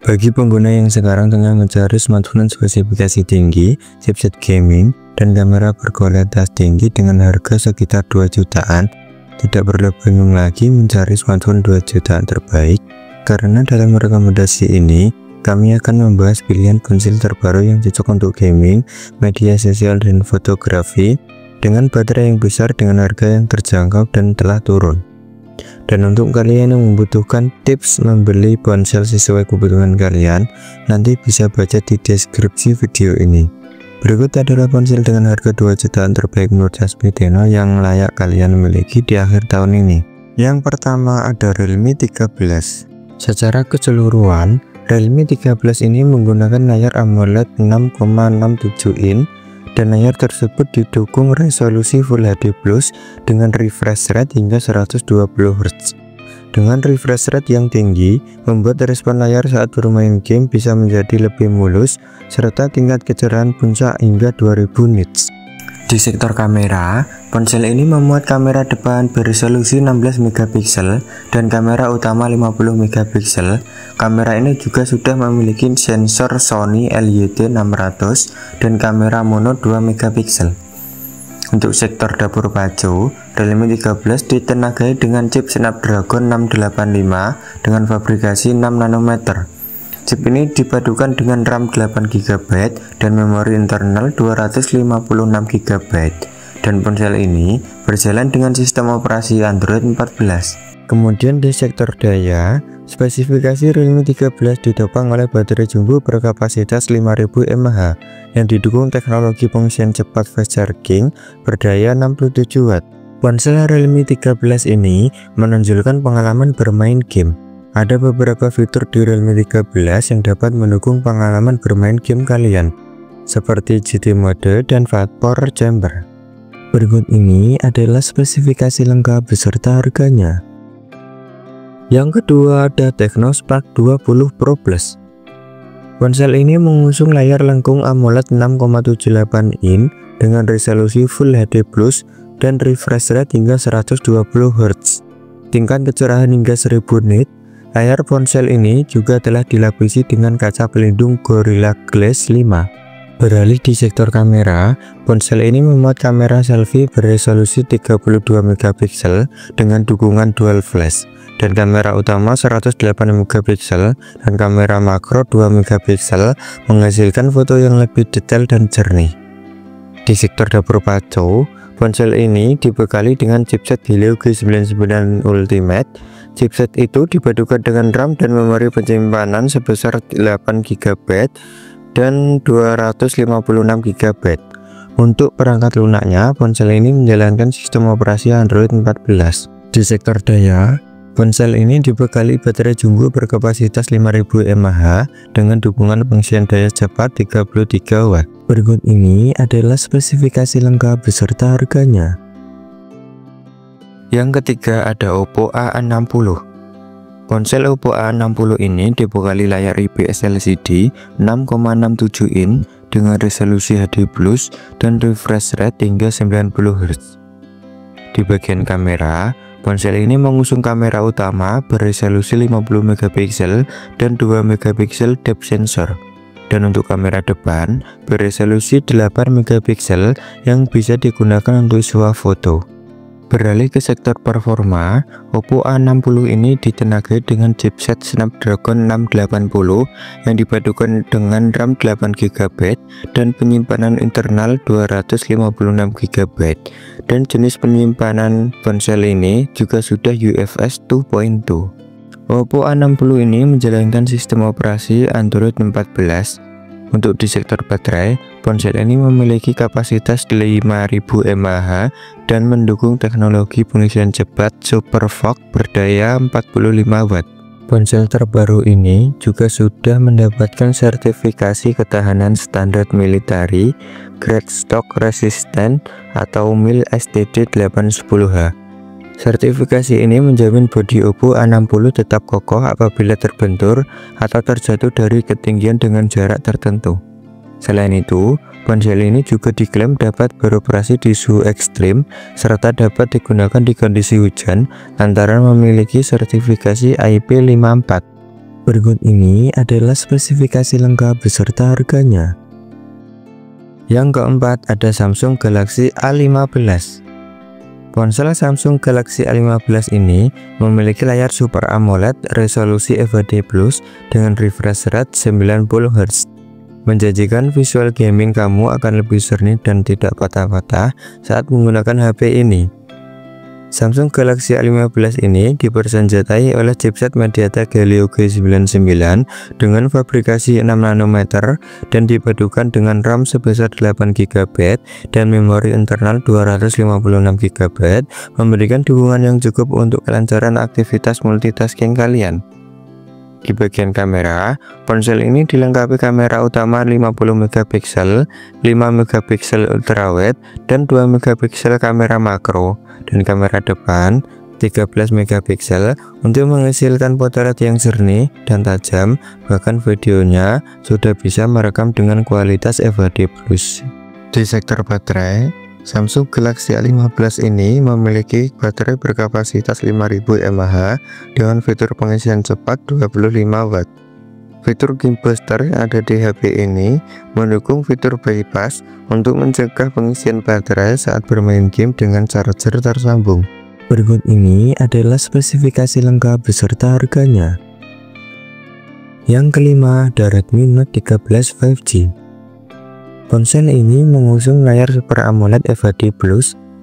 Bagi pengguna yang sekarang tengah mencari smartphone spesifikasi tinggi, chipset gaming, dan kamera berkualitas tinggi dengan harga sekitar 2 jutaan, tidak perlu bingung lagi mencari smartphone 2 jutaan terbaik, karena dalam rekomendasi ini, kami akan membahas pilihan ponsel terbaru yang cocok untuk gaming, media sosial, dan fotografi, dengan baterai yang besar dengan harga yang terjangkau dan telah turun. Dan untuk kalian yang membutuhkan tips membeli ponsel sesuai kebutuhan kalian, nanti bisa baca di deskripsi video ini. Berikut adalah ponsel dengan harga 2 jutaan terbaik menurut Jasmine Deno yang layak kalian miliki di akhir tahun ini. Yang pertama ada Realme 13. Secara keseluruhan, Realme 13 ini menggunakan layar AMOLED 6,67 inch dan layar tersebut didukung resolusi Full HD Plus dengan refresh rate hingga 120 Hz. Dengan refresh rate yang tinggi, membuat respon layar saat bermain game bisa menjadi lebih mulus, serta tingkat kecerahan puncak hingga 2000 nits. Di sektor kamera, ponsel ini memuat kamera depan beresolusi 16 MP dan kamera utama 50 MP. Kamera ini juga sudah memiliki sensor Sony LYT600 dan kamera mono 2 MP. Untuk sektor dapur pacu, Realme 13 ditenagai dengan chip Snapdragon 685 dengan fabrikasi 6 nanometer. Chip ini dipadukan dengan RAM 8GB dan memori internal 256 GB, dan ponsel ini berjalan dengan sistem operasi Android 14. Kemudian di sektor daya, spesifikasi Realme 13 ditopang oleh baterai jumbo berkapasitas 5000 mAh yang didukung teknologi pengisian cepat fast charging berdaya 67 Watt. Ponsel Realme 13 ini menonjolkan pengalaman bermain game. Ada beberapa fitur di Realme 13 yang dapat mendukung pengalaman bermain game kalian, seperti GT Mode dan Vapor Chamber. Berikut ini adalah spesifikasi lengkap beserta harganya. Yang kedua ada Technospark 20 Pro Plus. Ponsel ini mengusung layar lengkung AMOLED 6,78 inch dengan resolusi Full HD Plus dan refresh rate hingga 120 Hz. Tingkat kecerahan hingga 1000 nits. Layar ponsel ini juga telah dilapisi dengan kaca pelindung Gorilla Glass 5. Beralih di sektor kamera, ponsel ini memuat kamera selfie beresolusi 32 MP dengan dukungan dual flash, dan kamera utama 108 MP dan kamera makro 2 MP menghasilkan foto yang lebih detail dan jernih. Di sektor dapur pacu, ponsel ini dibekali dengan chipset Helio G99 Ultimate. Chipset itu dipadukan dengan RAM dan memori penyimpanan sebesar 8GB dan 256 GB. Untuk perangkat lunaknya, ponsel ini menjalankan sistem operasi Android 14. Di sektor daya, ponsel ini dibekali baterai jumbo berkapasitas 5000 mAh dengan dukungan pengisian daya cepat 33 Watt. Berikut ini adalah spesifikasi lengkap beserta harganya. Yang ketiga ada Oppo A60. Ponsel Oppo A60 ini dibekali layar IPS LCD 6,67 inch dengan resolusi HD+ dan refresh rate hingga 90 Hz. Di bagian kamera, ponsel ini mengusung kamera utama beresolusi 50 MP dan 2 MP depth sensor. Dan untuk kamera depan beresolusi 8 MP yang bisa digunakan untuk swafoto. Beralih ke sektor performa, Oppo A60 ini ditenagai dengan chipset Snapdragon 680 yang dipadukan dengan RAM 8GB dan penyimpanan internal 256 GB, dan jenis penyimpanan ponsel ini juga sudah UFS 2.2. Oppo A60 ini menjalankan sistem operasi Android 14. Untuk di sektor baterai, ponsel ini memiliki kapasitas 5000 mAh dan mendukung teknologi pengisian cepat SuperVOOC berdaya 45 Watt. Ponsel terbaru ini juga sudah mendapatkan sertifikasi ketahanan standar military Grade Stock Resistant atau MIL STD 810H. Sertifikasi ini menjamin bodi Oppo A60 tetap kokoh apabila terbentur atau terjatuh dari ketinggian dengan jarak tertentu. Selain itu, ponsel ini juga diklaim dapat beroperasi di suhu ekstrim serta dapat digunakan di kondisi hujan lantaran memiliki sertifikasi IP54. Berikut ini adalah spesifikasi lengkap beserta harganya. Yang keempat ada Samsung Galaxy A15. Ponsel Samsung Galaxy A15 ini memiliki layar Super AMOLED resolusi FHD+ dengan refresh rate 90Hz. Menjanjikan visual gaming kamu akan lebih jernih dan tidak patah-patah saat menggunakan HP ini. Samsung Galaxy A15 ini dipersenjatai oleh chipset MediaTek Helio G99 dengan fabrikasi 6 nanometer dan dipadukan dengan RAM sebesar 8 GB dan memori internal 256 GB, memberikan dukungan yang cukup untuk kelancaran aktivitas multitasking kalian. Di bagian kamera, ponsel ini dilengkapi kamera utama 50MP, 5MP ultrawide, dan 2MP kamera makro, dan kamera depan 13MP untuk menghasilkan potret yang jernih dan tajam. Bahkan videonya sudah bisa merekam dengan kualitas FHD+. Di sektor baterai, Samsung Galaxy A15 ini memiliki baterai berkapasitas 5000 mAh dengan fitur pengisian cepat 25W. Fitur game booster yang ada di HP ini mendukung fitur bypass untuk mencegah pengisian baterai saat bermain game dengan charger tersambung. Berikut ini adalah spesifikasi lengkap beserta harganya. Yang kelima ada Redmi Note 13 5G. Ponsel ini mengusung layar Super AMOLED FHD+,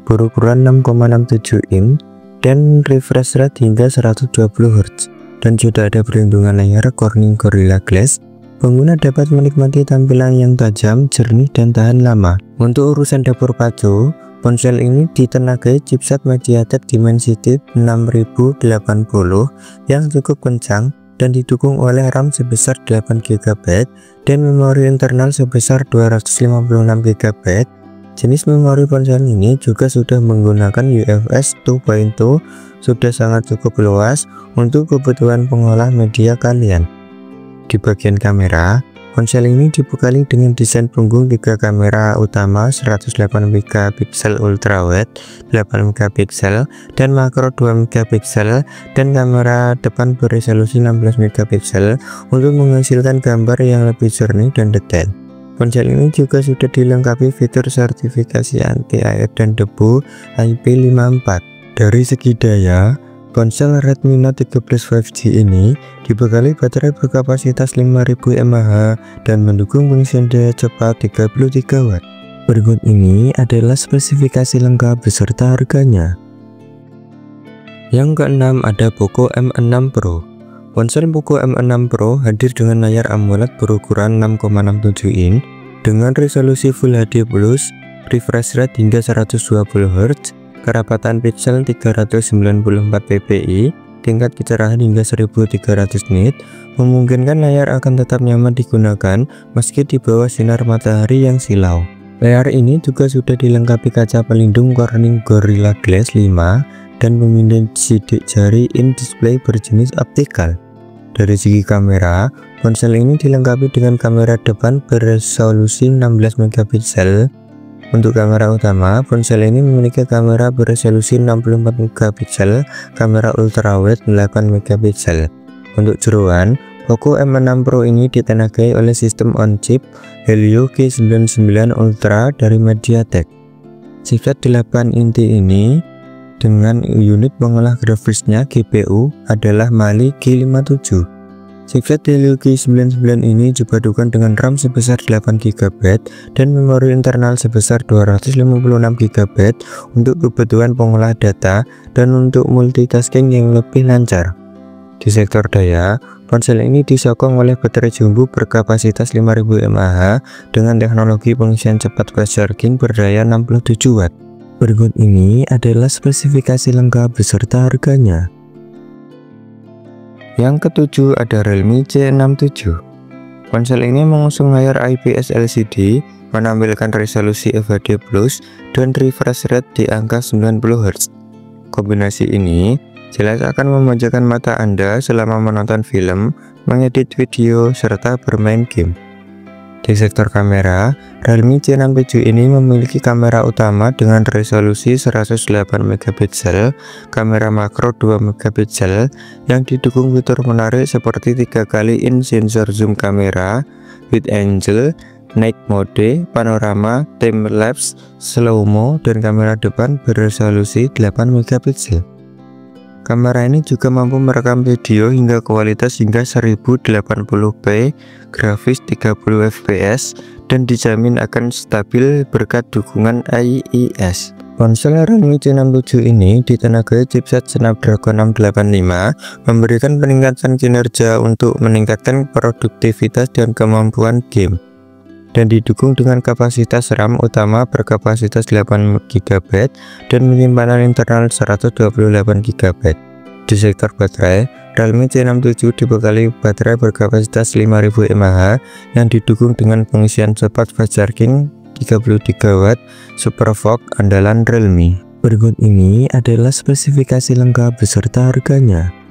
berukuran 6,67 in dan refresh rate hingga 120Hz. Dan sudah ada perlindungan layar Corning Gorilla Glass. Pengguna dapat menikmati tampilan yang tajam, jernih, dan tahan lama. Untuk urusan dapur pacu, ponsel ini ditenagai chipset MediaTek Dimensity 6080 yang cukup kencang dan didukung oleh RAM sebesar 8GB dan memori internal sebesar 256GB. Jenis memori ponsel ini juga sudah menggunakan UFS 2.0, sudah sangat cukup luas untuk kebutuhan pengolah media kalian. Di bagian kamera, ponsel ini dibekali dengan desain punggung 3 kamera utama 108MP ultrawide, 8MP dan makro 2MP, dan kamera depan beresolusi 16MP untuk menghasilkan gambar yang lebih jernih dan detail. Ponsel ini juga sudah dilengkapi fitur sertifikasi anti air dan debu IP54. Dari segi daya, ponsel Redmi Note 13 5G ini dibekali baterai berkapasitas 5000 mAh dan mendukung pengisian daya cepat 33W. Berikut ini adalah spesifikasi lengkap beserta harganya. Yang keenam ada Poco M6 Pro. Ponsel Poco M6 Pro hadir dengan layar AMOLED berukuran 6,67 in dengan resolusi Full HD+, refresh rate hingga 120Hz, kerapatan pixel 394 ppi, tingkat kecerahan hingga 1300 nit, memungkinkan layar akan tetap nyaman digunakan meski di bawah sinar matahari yang silau. Layar ini juga sudah dilengkapi kaca pelindung Corning Gorilla Glass 5 dan pemindai sidik jari in-display berjenis optikal. Dari segi kamera, ponsel ini dilengkapi dengan kamera depan beresolusi 16MP. Untuk kamera utama, ponsel ini memiliki kamera beresolusi 64MP, kamera ultrawide 8MP. Untuk jeroan, Poco M6 Pro ini ditenagai oleh sistem on-chip Helio G99 Ultra dari MediaTek. Chipset 8 inti ini dengan unit pengolah grafisnya GPU adalah Mali G57. Chipset Helio G99 ini dipadukan dengan RAM sebesar 8GB dan memori internal sebesar 256GB untuk kebutuhan pengolah data dan untuk multitasking yang lebih lancar. Di sektor daya, ponsel ini disokong oleh baterai jumbo berkapasitas 5000 mAh dengan teknologi pengisian cepat fast charging berdaya 67W. Berikut ini adalah spesifikasi lengkap beserta harganya. Yang ketujuh ada Realme C67. Ponsel ini mengusung layar IPS LCD, menampilkan resolusi FHD+, dan refresh rate di angka 90Hz. Kombinasi ini jelas akan memanjakan mata Anda selama menonton film, mengedit video, serta bermain game. Di sektor kamera, Realme C67 ini memiliki kamera utama dengan resolusi 108 megapiksel, kamera makro 2 megapiksel yang didukung fitur menarik seperti 3 kali in sensor zoom kamera, wide angle, night mode, panorama, time lapse, slow mo, dan kamera depan beresolusi 8 megapiksel. Kamera ini juga mampu merekam video hingga kualitas hingga 1080p, grafis 30 fps, dan dijamin akan stabil berkat dukungan IIS. Ponsel Realme C67 ini ditenagai chipset Snapdragon 685, memberikan peningkatan kinerja untuk meningkatkan produktivitas dan kemampuan game, dan didukung dengan kapasitas RAM utama berkapasitas 8GB dan penyimpanan internal 128GB. Di sektor baterai, Realme C67 dibekali baterai berkapasitas 5000 mAh yang didukung dengan pengisian cepat fast charging 33W Super VOOC andalan Realme. Berikut ini adalah spesifikasi lengkap beserta harganya.